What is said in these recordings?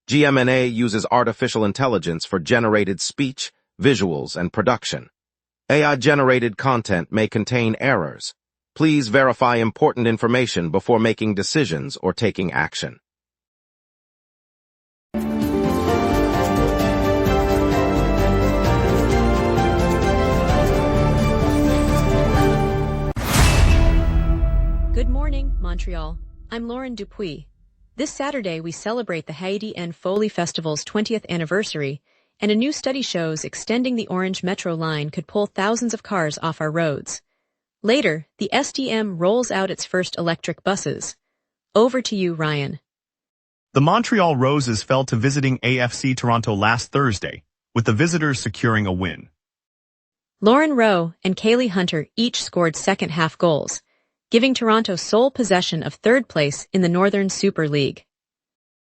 GMNA uses artificial intelligence for generated speech, visuals, and production. AI-generated content may contain errors. Please verify important information before making decisions or taking action. Good morning, Montreal. I'm Lauren Dupuis. This Saturday, we celebrate the Haiti and Foley Festival's 20th anniversary, and a new study shows extending the Orange Metro line could pull thousands of cars off our roads. Later, the STM rolls out its first electric buses. Over to you, Ryan. The Montreal Roses fell to visiting AFC Toronto last Thursday, with the visitors securing a win. Lauren Rowe and Kaylee Hunter each scored second-half goals, giving Toronto sole possession of third place in the Northern Super League.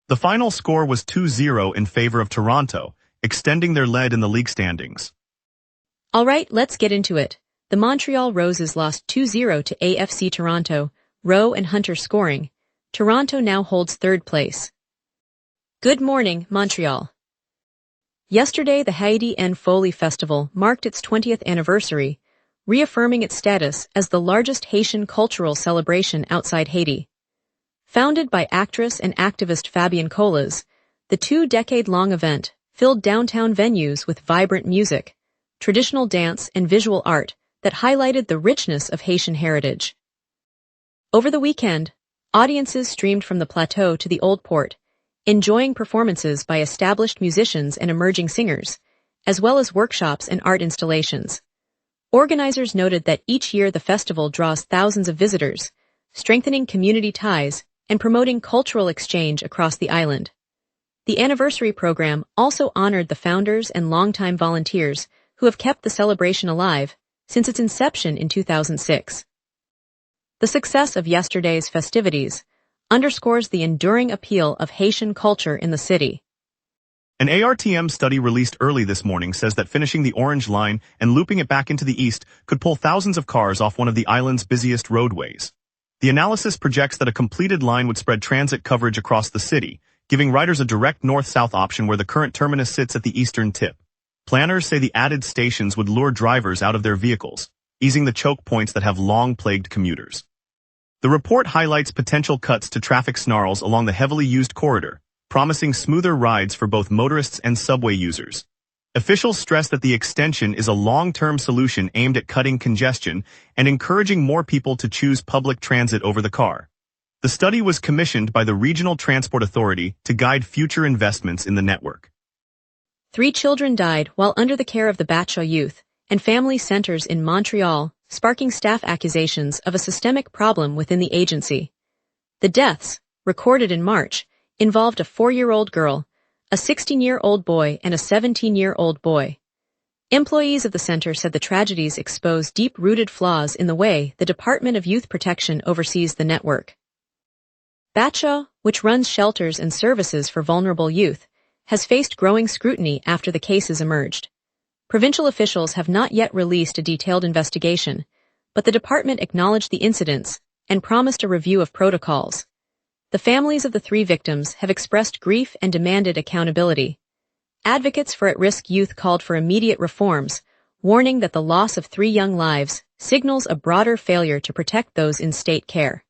The final score was 2-0 in favor of Toronto, extending their lead in the league standings. All right, let's get into it. The Montreal Roses lost 2-0 to AFC Toronto, Rowe and Hunter scoring. Toronto now holds third place. Good morning, Montreal. Yesterday, the Haiti and Foley Festival marked its 20th anniversary, reaffirming its status as the largest Haitian cultural celebration outside Haiti. Founded by actress and activist Fabienne Colas, the two-decade-long event filled downtown venues with vibrant music, traditional dance, and visual art that highlighted the richness of Haitian heritage. Over the weekend, audiences streamed from the plateau to the Old Port, enjoying performances by established musicians and emerging singers, as well as workshops and art installations. Organizers noted that each year the festival draws thousands of visitors, strengthening community ties and promoting cultural exchange across the island. The anniversary program also honored the founders and longtime volunteers who have kept the celebration alive since its inception in 2006. The success of yesterday's festivities underscores the enduring appeal of Haitian culture in the city. An ARTM study released early this morning says that finishing the Orange Line and looping it back into the east could pull thousands of cars off one of the island's busiest roadways. The analysis projects that a completed line would spread transit coverage across the city, giving riders a direct north-south option where the current terminus sits at the eastern tip. Planners say the added stations would lure drivers out of their vehicles, easing the choke points that have long plagued commuters. The report highlights potential cuts to traffic snarls along the heavily used corridor, promising smoother rides for both motorists and subway users. Officials stress that the extension is a long-term solution aimed at cutting congestion and encouraging more people to choose public transit over the car. The study was commissioned by the Regional Transport Authority to guide future investments in the network. 3 children died while under the care of the Batcho Youth and Family Centers in Montreal, sparking staff accusations of a systemic problem within the agency. The deaths, recorded in March, involved a 4-year-old girl, a 16-year-old boy, and a 17-year-old boy. Employees of the center said the tragedies expose deep-rooted flaws in the way the Department of Youth Protection oversees the network. Batcho, which runs shelters and services for vulnerable youth, has faced growing scrutiny after the cases emerged. Provincial officials have not yet released a detailed investigation, but the department acknowledged the incidents and promised a review of protocols. The families of the 3 victims have expressed grief and demanded accountability. Advocates for at-risk youth called for immediate reforms, warning that the loss of 3 young lives signals a broader failure to protect those in state care.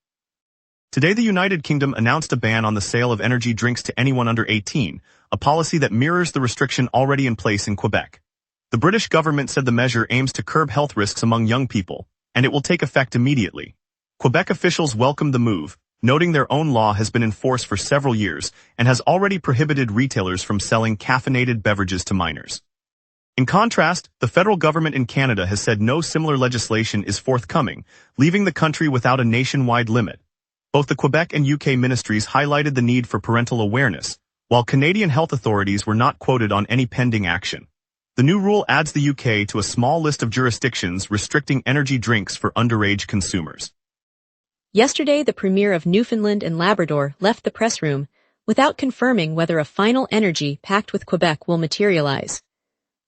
Today, the United Kingdom announced a ban on the sale of energy drinks to anyone under 18, a policy that mirrors the restriction already in place in Quebec. The British government said the measure aims to curb health risks among young people, and it will take effect immediately. Quebec officials welcomed the move, noting their own law has been in force for several years and has already prohibited retailers from selling caffeinated beverages to minors. In contrast, the federal government in Canada has said no similar legislation is forthcoming, leaving the country without a nationwide limit. Both the Quebec and UK ministries highlighted the need for parental awareness, while Canadian health authorities were not quoted on any pending action. The new rule adds the UK to a small list of jurisdictions restricting energy drinks for underage consumers. Yesterday, the Premier of Newfoundland and Labrador left the press room without confirming whether a final energy pact with Quebec will materialize.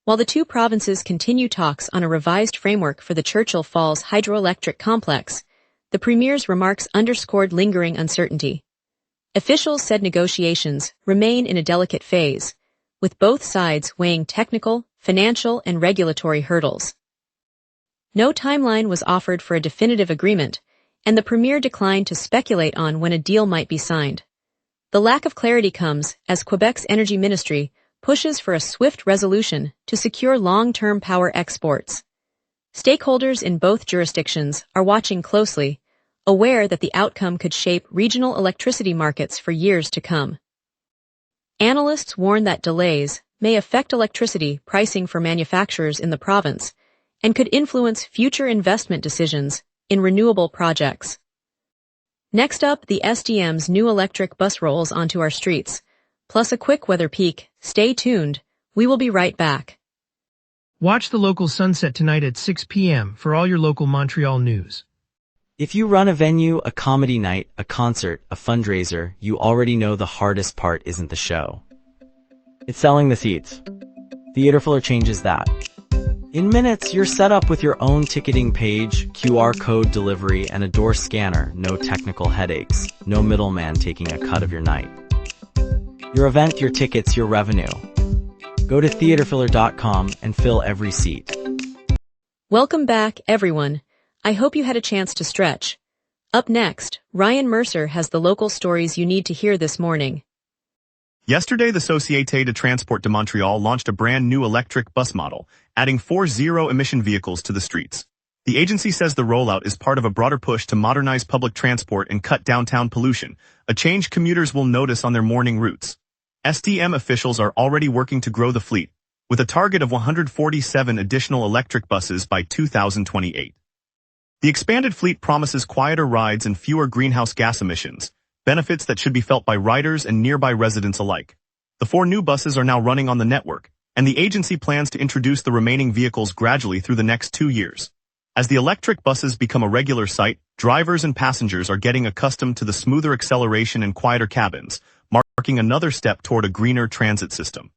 While the 2 provinces continue talks on a revised framework for the Churchill Falls hydroelectric complex, the Premier's remarks underscored lingering uncertainty. Officials said negotiations remain in a delicate phase, with both sides weighing technical, financial, and regulatory hurdles. No timeline was offered for a definitive agreement, and the premier declined to speculate on when a deal might be signed. The lack of clarity comes as Quebec's energy ministry pushes for a swift resolution to secure long-term power exports. Stakeholders in both jurisdictions are watching closely, aware that the outcome could shape regional electricity markets for years to come. Analysts warn that delays may affect electricity pricing for manufacturers in the province and could influence future investment decisions in renewable projects. Next up, the SDM's new electric bus rolls onto our streets, plus a quick weather peek. Stay tuned. We will be right back. Watch the local sunset tonight at 6 p.m. for all your local Montreal news. If you run a venue, a comedy night, a concert, a fundraiser, you already know the hardest part isn't the show. It's selling the seats. Theaterfiller changes that. In minutes, you're set up with your own ticketing page, QR code delivery, and a door scanner. No technical headaches. No middleman taking a cut of your night. Your event, your tickets, your revenue. Go to theaterfiller.com and fill every seat. Welcome back, everyone. I hope you had a chance to stretch. Up next, Ryan Mercer has the local stories you need to hear this morning. Yesterday, the Société de Transport de Montréal launched a brand new electric bus model, adding 4 zero-emission vehicles to the streets. The agency says the rollout is part of a broader push to modernize public transport and cut downtown pollution, a change commuters will notice on their morning routes. SDM officials are already working to grow the fleet, with a target of 147 additional electric buses by 2028. The expanded fleet promises quieter rides and fewer greenhouse gas emissions, benefits that should be felt by riders and nearby residents alike. The 4 new buses are now running on the network, and the agency plans to introduce the remaining vehicles gradually through the next 2 years. As the electric buses become a regular sight, drivers and passengers are getting accustomed to the smoother acceleration and quieter cabins, marking another step toward a greener transit system.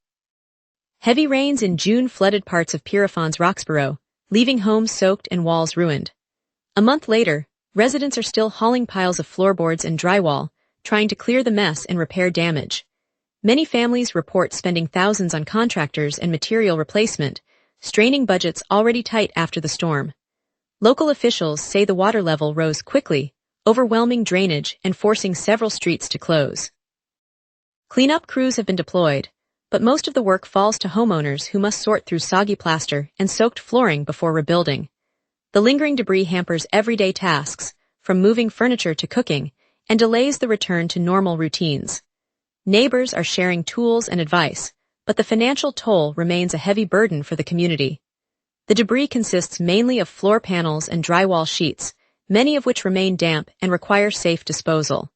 Heavy rains in June flooded parts of Pierrefonds Roxborough, leaving homes soaked and walls ruined. A month later, residents are still hauling piles of floorboards and drywall, trying to clear the mess and repair damage. Many families report spending thousands on contractors and material replacement, straining budgets already tight after the storm. Local officials say the water level rose quickly, overwhelming drainage and forcing several streets to close. Cleanup crews have been deployed, but most of the work falls to homeowners who must sort through soggy plaster and soaked flooring before rebuilding. The lingering debris hampers everyday tasks, from moving furniture to cooking, and delays the return to normal routines. Neighbors are sharing tools and advice, but the financial toll remains a heavy burden for the community. The debris consists mainly of floor panels and drywall sheets, many of which remain damp and require safe disposal.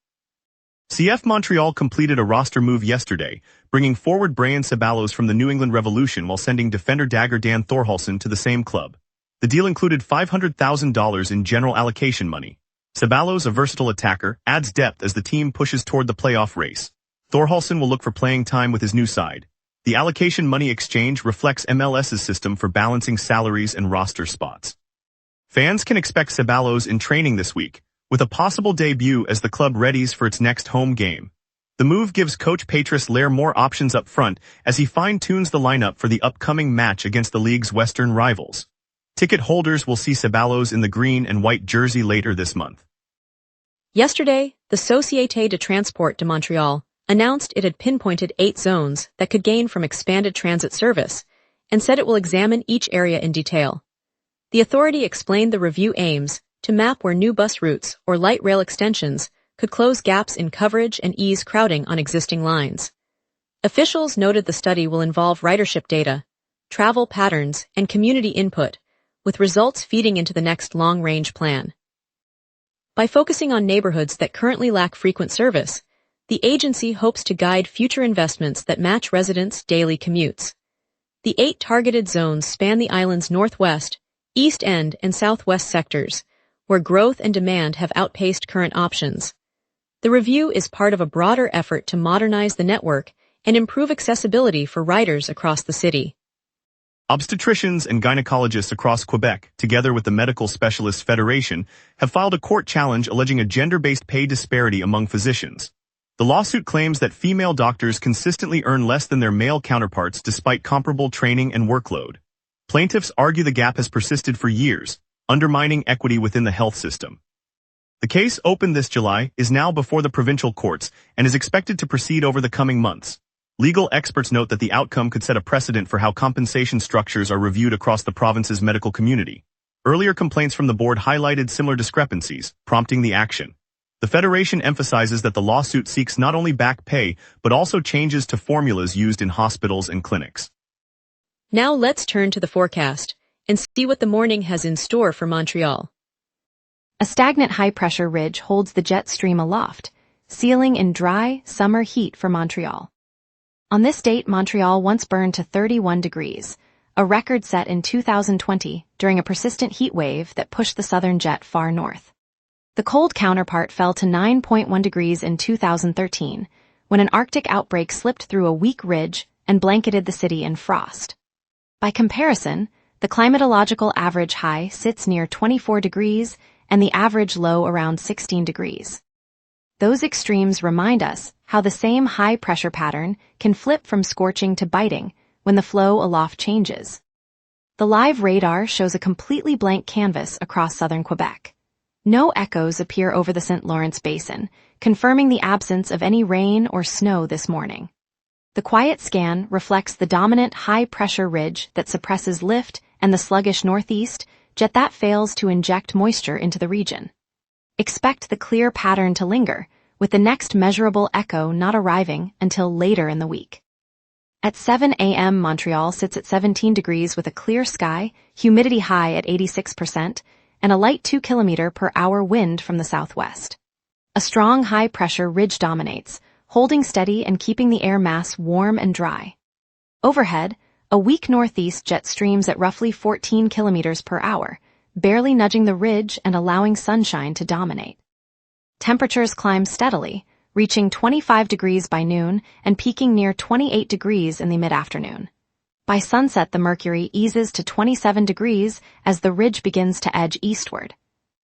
CF Montreal completed a roster move yesterday, bringing forward Brian Ceballos from the New England Revolution while sending defender dagger Dan Thorhalson to the same club. The deal included $500,000 in general allocation money. Ceballos, a versatile attacker, adds depth as the team pushes toward the playoff race. Thorhalson will look for playing time with his new side. The allocation money exchange reflects MLS's system for balancing salaries and roster spots. Fans can expect Ceballos in training this week, with a possible debut as the club readies for its next home game. The move gives coach Patrice Lair more options up front as he fine-tunes the lineup for the upcoming match against the league's western rivals. Ticket holders will see Ceballos in the green and white jersey later this month. Yesterday, the Société de Transport de Montréal announced it had pinpointed 8 zones that could gain from expanded transit service, and said it will examine each area in detail. The authority explained the review aims to map where new bus routes or light rail extensions could close gaps in coverage and ease crowding on existing lines. Officials noted the study will involve ridership data, travel patterns, and community input, with results feeding into the next long-range plan. By focusing on neighborhoods that currently lack frequent service, the agency hopes to guide future investments that match residents' daily commutes. The 8 targeted zones span the island's northwest, east end, and southwest sectors, where growth and demand have outpaced current options. The review is part of a broader effort to modernize the network and improve accessibility for riders across the city. Obstetricians and gynecologists across Quebec, together with the Medical Specialists Federation, have filed a court challenge alleging a gender-based pay disparity among physicians. The lawsuit claims that female doctors consistently earn less than their male counterparts despite comparable training and workload. Plaintiffs argue the gap has persisted for years, undermining equity within the health system. The case, opened this July, is now before the provincial courts and is expected to proceed over the coming months. Legal experts note that the outcome could set a precedent for how compensation structures are reviewed across the province's medical community. Earlier complaints from the board highlighted similar discrepancies, prompting the action. The Federation emphasizes that the lawsuit seeks not only back pay, but also changes to formulas used in hospitals and clinics. Now let's turn to the forecast and see what the morning has in store for Montreal. A stagnant high-pressure ridge holds the jet stream aloft, sealing in dry, summer heat for Montreal. On this date, Montreal once burned to 31 degrees, a record set in 2020 during a persistent heat wave that pushed the southern jet far north. The cold counterpart fell to 9.1 degrees in 2013, when an Arctic outbreak slipped through a weak ridge and blanketed the city in frost. By comparison, the climatological average high sits near 24 degrees and the average low around 16 degrees. Those extremes remind us how the same high-pressure pattern can flip from scorching to biting when the flow aloft changes. The live radar shows a completely blank canvas across southern Quebec. No echoes appear over the St. Lawrence Basin, confirming the absence of any rain or snow this morning. The quiet scan reflects the dominant high-pressure ridge that suppresses lift and the sluggish northeast jet that fails to inject moisture into the region. Expect the clear pattern to linger, with the next measurable echo not arriving until later in the week. At 7 a.m., Montreal sits at 17 degrees with a clear sky, humidity high at 86%, and a light 2 km/h wind from the southwest. A strong high-pressure ridge dominates, holding steady and keeping the air mass warm and dry. Overhead, a weak northeast jet streams at roughly 14 km/h, barely nudging the ridge and allowing sunshine to dominate. Temperatures climb steadily, reaching 25 degrees by noon and peaking near 28 degrees in the mid-afternoon. By sunset, the mercury eases to 27 degrees as the ridge begins to edge eastward.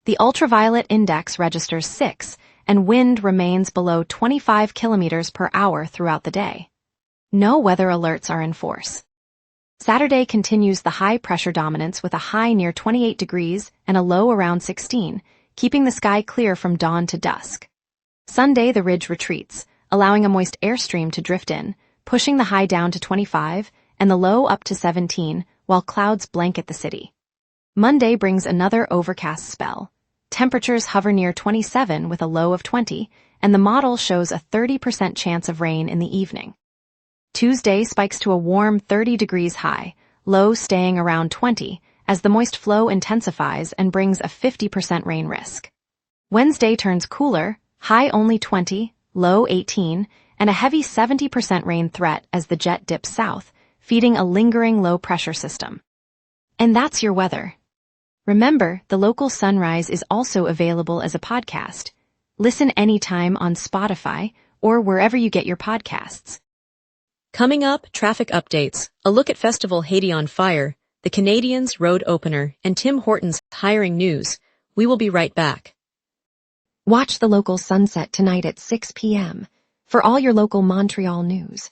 The ultraviolet index registers 6, and wind remains below 25 km/h throughout the day. No weather alerts are in force. Saturday continues the high-pressure dominance with a high near 28 degrees and a low around 16, keeping the sky clear from dawn to dusk. Sunday, the ridge retreats, allowing a moist airstream to drift in, pushing the high down to 25 and the low up to 17, while clouds blanket the city. Monday brings another overcast spell. Temperatures hover near 27 with a low of 20, and the model shows a 30% chance of rain in the evening. Tuesday spikes to a warm 30 degrees high, low staying around 20, as the moist flow intensifies and brings a 50% rain risk. Wednesday turns cooler, high only 20, low 18, and a heavy 70% rain threat as the jet dips south, feeding a lingering low-pressure system. And that's your weather. Remember, the local sunrise is also available as a podcast. Listen anytime on Spotify or wherever you get your podcasts. Coming up, traffic updates, a look at Festival Haiti on Fire, the Canadians' road opener, and Tim Hortons' hiring news. We will be right back. Watch the local sunset tonight at 6 p.m. for all your local Montreal news.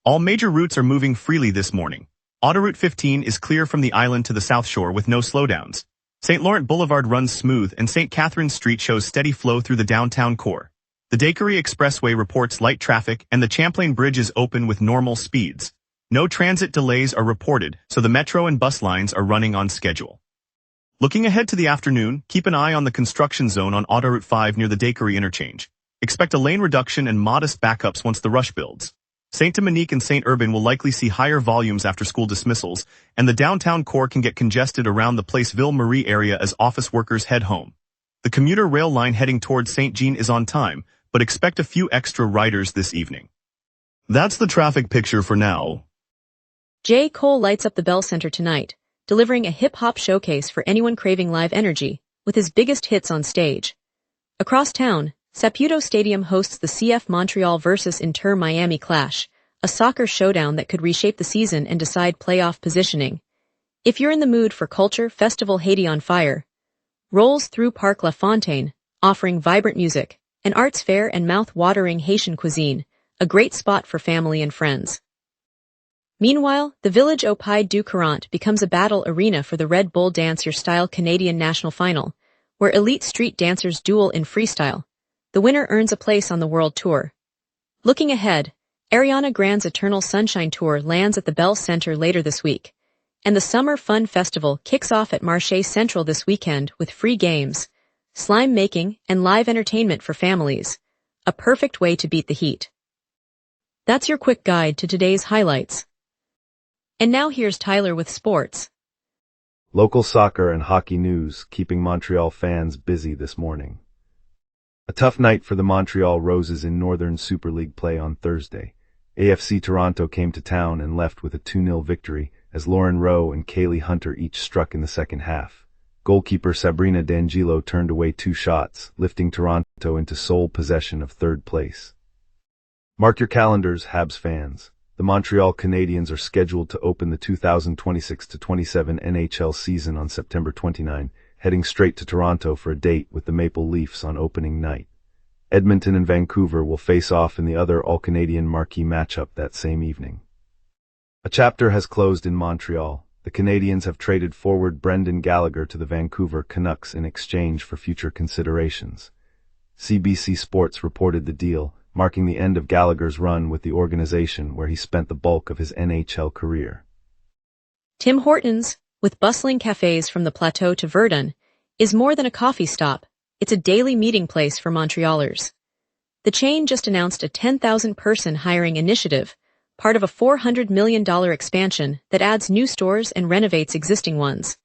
All major routes are moving freely this morning. Autoroute 15 is clear from the island to the South Shore with no slowdowns. St. Laurent Boulevard runs smooth and St. Catharines Street shows steady flow through the downtown core. The Daiquiri Expressway reports light traffic and the Champlain Bridge is open with normal speeds. No transit delays are reported, so the metro and bus lines are running on schedule. Looking ahead to the afternoon, keep an eye on the construction zone on Autoroute 5 near the Daiquiri interchange. Expect a lane reduction and modest backups once the rush builds. St. Dominique and St. Urbain will likely see higher volumes after school dismissals, and the downtown core can get congested around the Place Ville-Marie area as office workers head home. The commuter rail line heading towards St. Jean is on time, but expect a few extra riders this evening. That's the traffic picture for now. J. Cole lights up the Bell Center tonight, delivering a hip-hop showcase for anyone craving live energy, with his biggest hits on stage. Across town, Saputo Stadium hosts the CF Montreal vs Inter Miami clash, a soccer showdown that could reshape the season and decide playoff positioning. If you're in the mood for culture, Festival Haiti on Fire rolls through Parc La Fontaine, offering vibrant music, an arts fair and mouth-watering Haitian cuisine, a great spot for family and friends. Meanwhile, the village au Pied du Courant becomes a battle arena for the Red Bull Dance Your Style Canadian National Final, where elite street dancers duel in freestyle. The winner earns a place on the World Tour. Looking ahead, Ariana Grande's Eternal Sunshine Tour lands at the Bell Centre later this week, and the Summer Fun Festival kicks off at Marché Central this weekend with free games, slime making, and live entertainment for families. A perfect way to beat the heat. That's your quick guide to today's highlights. And now here's Tyler with sports. Local soccer and hockey news keeping Montreal fans busy this morning. A tough night for the Montreal Roses in Northern Super League play on Thursday. AFC Toronto came to town and left with a 2-0 victory as Lauren Rowe and Kaylee Hunter each struck in the second half. Goalkeeper Sabrina D'Angelo turned away 2 shots, lifting Toronto into sole possession of third place. Mark your calendars, Habs fans. The Montreal Canadiens are scheduled to open the 2026-27 NHL season on September 29, heading straight to Toronto for a date with the Maple Leafs on opening night. Edmonton and Vancouver will face off in the other All-Canadian marquee matchup that same evening. A chapter has closed in Montreal. The Canadiens have traded forward Brendan Gallagher to the Vancouver Canucks in exchange for future considerations. CBC Sports reported the deal, marking the end of Gallagher's run with the organization where he spent the bulk of his NHL career. Tim Hortons, with bustling cafes from the Plateau to Verdun, is more than a coffee stop. It's a daily meeting place for Montrealers. The chain just announced a 10,000-person hiring initiative, part of a $400 million expansion that adds new stores and renovates existing ones.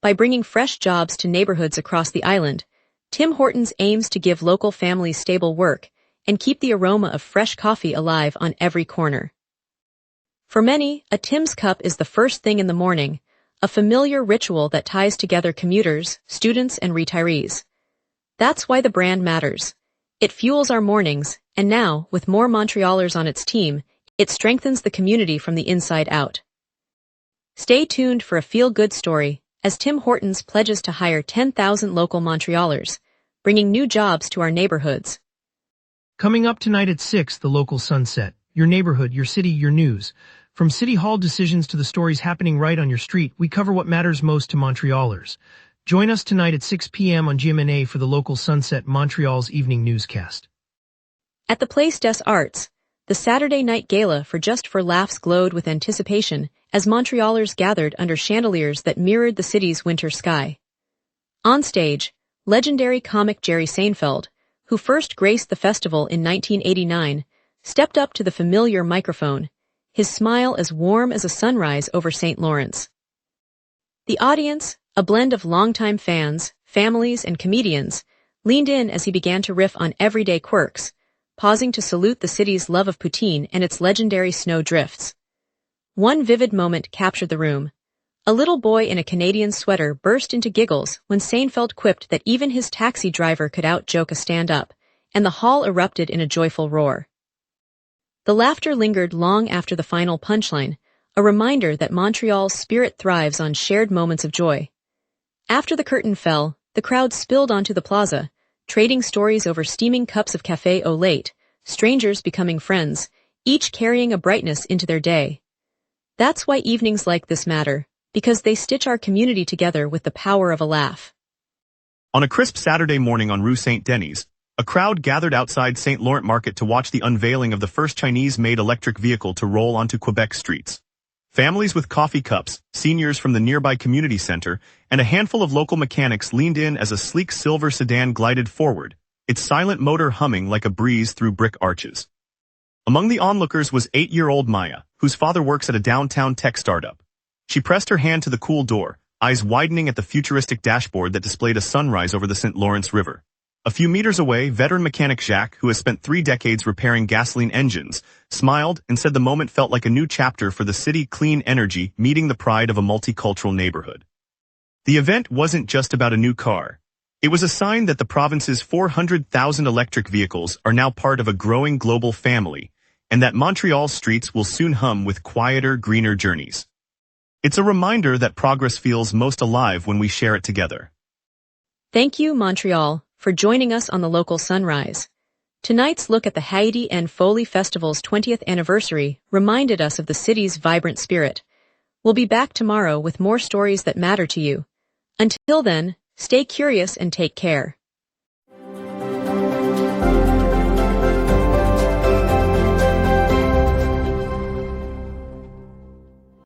By bringing fresh jobs to neighborhoods across the island, Tim Hortons aims to give local families stable work and keep the aroma of fresh coffee alive on every corner. For many, a Tim's cup is the first thing in the morning, a familiar ritual that ties together commuters, students, and retirees. That's why the brand matters. It fuels our mornings, and now, with more Montrealers on its team, it strengthens the community from the inside out. Stay tuned for a feel-good story as Tim Hortons pledges to hire 10,000 local Montrealers, bringing new jobs to our neighborhoods. Coming up tonight at 6, the local sunset. Your neighborhood, your city, your news. From city hall decisions to the stories happening right on your street, we cover what matters most to Montrealers. Join us tonight at 6 p.m. on gmna for the local sunset, Montreal's evening newscast. At the Place des Arts, the Saturday night gala for Just for Laughs glowed with anticipation as Montrealers gathered under chandeliers that mirrored the city's winter sky. On stage, legendary comic Jerry Seinfeld, who first graced the festival in 1989, stepped up to the familiar microphone, his smile as warm as a sunrise over St. Lawrence. The audience, a blend of longtime fans, families, and comedians, leaned in as he began to riff on everyday quirks, pausing to salute the city's love of poutine and its legendary snow drifts. One vivid moment captured the room. A little boy in a Canadian sweater burst into giggles when Seinfeld quipped that even his taxi driver could out-joke a stand-up, and the hall erupted in a joyful roar. The laughter lingered long after the final punchline, a reminder that Montreal's spirit thrives on shared moments of joy. After the curtain fell, the crowd spilled onto the plaza, trading stories over steaming cups of café au lait, strangers becoming friends, each carrying a brightness into their day. That's why evenings like this matter, because they stitch our community together with the power of a laugh. On a crisp Saturday morning on Rue Saint-Denis, a crowd gathered outside St. Laurent Market to watch the unveiling of the first Chinese-made electric vehicle to roll onto Quebec streets. Families with coffee cups, seniors from the nearby community center, and a handful of local mechanics leaned in as a sleek silver sedan glided forward, its silent motor humming like a breeze through brick arches. Among the onlookers was 8-year-old Maya, whose father works at a downtown tech startup. She pressed her hand to the cool door, eyes widening at the futuristic dashboard that displayed a sunrise over the St. Lawrence River. A few meters away, veteran mechanic Jacques, who has spent 3 decades repairing gasoline engines, smiled and said the moment felt like a new chapter for the city clean energy meeting the pride of a multicultural neighborhood. The event wasn't just about a new car. It was a sign that the province's 400,000 electric vehicles are now part of a growing global family, and that Montreal's streets will soon hum with quieter, greener journeys. It's a reminder that progress feels most alive when we share it together. Thank you, Montreal, for joining us on the local sunrise. Tonight's look at the Haiti and Foley Festival's 20th anniversary reminded us of the city's vibrant spirit. We'll be back tomorrow with more stories that matter to you. Until then, stay curious and take care.